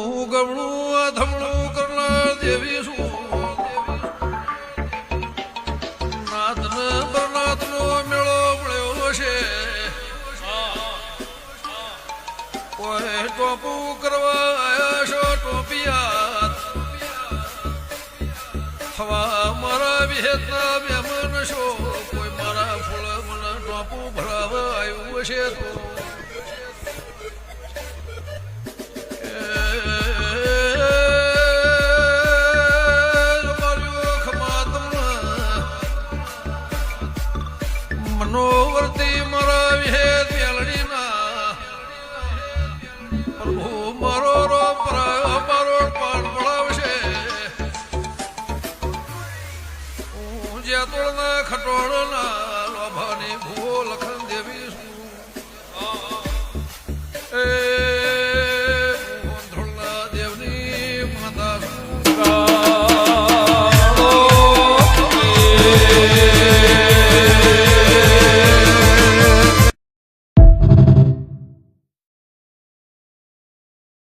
ગમણું ધમણું કરનાર દેવી શું નાથને બરનાથનો મેળો મળ્યો છે. કોઈ ટોપું કરવા આવ્યા છો ટોપિયા થવા મારા વિહેતના મહેમાન છો. કોઈ મારા ફૂલ મને ટોપું ભરાવા આવ્યું છે તો મનોવર્તી મારા વિહેત મેલડીના પ્રભુ મારો રોપ મારો પાઠ પડાવશે. હું જેતોળના ખટોળના